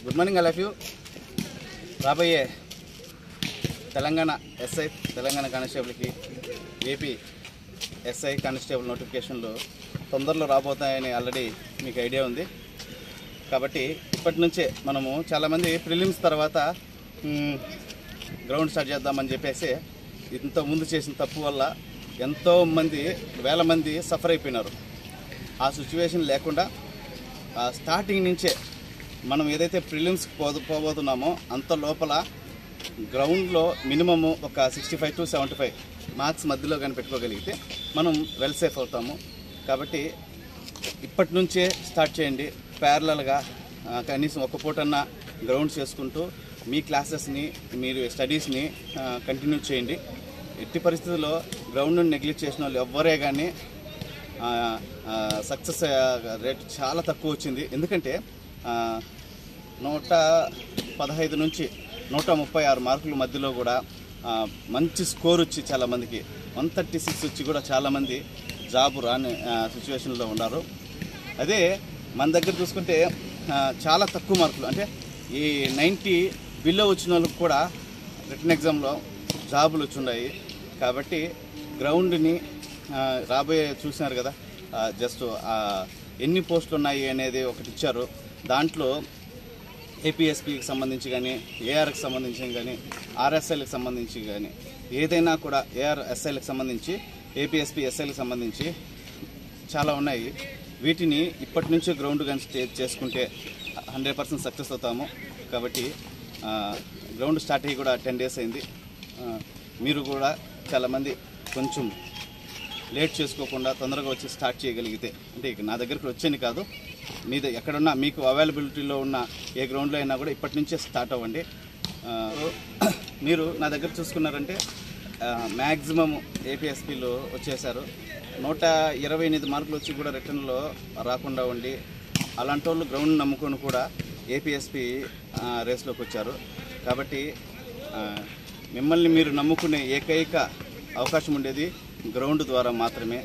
Good morning all of you. రాబోయే Telangana SI, Telangana కానిస్టేబుల్కి AP SI constable నోటిఫికేషన్లు తొందరలో రాబోతాయని ఆల్రెడీ మీకు ఐడియా ఉంది. కాబట్టి ఇప్పటి నుంచే మనము చాలామంది ప్రిలిమ్స్ తర్వాత గ్రౌండ్ స్టార్ట్ చేద్దామని చెప్పేసి ఇంతకుముందు చేసిన తప్పు వల్ల ఎంతోమంది వేల మంది సఫర్ అయిపోయినారు. ఆ సిచ్యువేషన్ లేకుండా స్టార్టింగ్ నుంచే మనం ఏదైతే ప్రిలిమ్స్కి పోబోతున్నామో అంత లోపల గ్రౌండ్లో మినిమము ఒక 65 to 75 మార్క్స్ మధ్యలో కానీ పెట్టుకోగలిగితే మనం వెల్ సేఫ్ అవుతాము. కాబట్టి ఇప్పటి నుంచే స్టార్ట్ చేయండి. ప్యారలల్గా కనీసం ఒక పూటన్నా గ్రౌండ్ చేసుకుంటూ మీ క్లాసెస్ని, మీరు స్టడీస్ని కంటిన్యూ చేయండి. ఎట్టి పరిస్థితుల్లో గ్రౌండ్ని నెగ్లెక్ట్ చేసిన వాళ్ళు ఎవ్వరే కానీ సక్సెస్ రేట్ చాలా తక్కువ వచ్చింది. ఎందుకంటే 115 నుంచి 136 మార్కుల మధ్యలో కూడా మంచి స్కోర్ వచ్చి చాలామందికి 136 వచ్చి కూడా చాలామంది జాబ్ రాని సిచ్యువేషన్లో ఉన్నారు. అదే మన దగ్గర చూసుకుంటే చాలా తక్కువ మార్కులు, అంటే ఈ 90 బిలో వచ్చిన వాళ్ళకి కూడా రిటన్ ఎగ్జామ్లో జాబులు వచ్చి ఉన్నాయి. కాబట్టి గ్రౌండ్ని రాబోయే చూసినారు కదా, జస్ట్ ఎన్ని పోస్టులు ఉన్నాయి అనేది ఒకటి ఇచ్చారు. దాంట్లో ఏపీఎస్పీకి సంబంధించి కానీ, ఏఆర్కి సంబంధించి కానీ, ఆర్ఎస్ఐలకు సంబంధించి కానీ, ఏదైనా కూడా ఏఆర్ఎస్ఐలకు సంబంధించి, ఏపీఎస్పీ ఎస్ఐలకు సంబంధించి చాలా ఉన్నాయి. వీటిని ఇప్పటి నుంచి గ్రౌండ్ కానీ చేసుకుంటే 100% సక్సెస్ అవుతాము. కాబట్టి గ్రౌండ్ స్టార్ట్ అయ్యి కూడా 10 days అయింది. మీరు కూడా చాలామంది కొంచెం లేట్ చేసుకోకుండా తొందరగా వచ్చి స్టార్ట్ చేయగలిగితే, అంటే నా దగ్గరికి వచ్చేది కాదు, మీద ఎక్కడున్నా మీకు అవైలబిలిటీలో ఉన్న ఏ గ్రౌండ్లో అయినా కూడా ఇప్పటి నుంచే స్టార్ట్ అవ్వండి. మీరు నా దగ్గర చూసుకున్నారంటే మ్యాక్సిమం ఏపీఎస్పీలో వచ్చేసారు. 128 మార్కులు వచ్చి కూడా రిటర్న్లో రాకుండా ఉండి అలాంటి వాళ్ళు గ్రౌండ్ నమ్ముకొని కూడా ఏపీఎస్పీ రేస్లోకి వచ్చారు. కాబట్టి మిమ్మల్ని మీరు నమ్ముకునే ఏకైక అవకాశం ఉండేది గ్రౌండ్ ద్వారా మాత్రమే.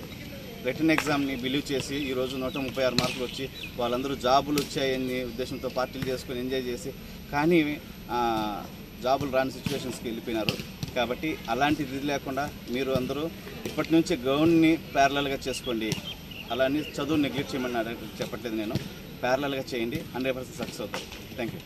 రిటర్న్ ఎగ్జామ్ని బిలీవ్ చేసి ఈరోజు 136 మార్కులు వచ్చి వాళ్ళందరూ జాబులు వచ్చాయని ఉద్దేశంతో పార్టీలు చేసుకొని ఎంజాయ్ చేసి కానీ జాబులు రాని సిచ్యువేషన్స్కి వెళ్ళిపోయినారు. కాబట్టి అలాంటిది లేకుండా మీరు అందరూ ఇప్పటి నుంచి గ్రౌండ్ని ప్యారలల్గా చేసుకోండి. అలానే చదువు నెగ్లెక్ట్ చేయమని చెప్పట్లేదు నేను, ప్యారలల్గా చేయండి, 100% సక్సెస్ అవుతారు. Thank you.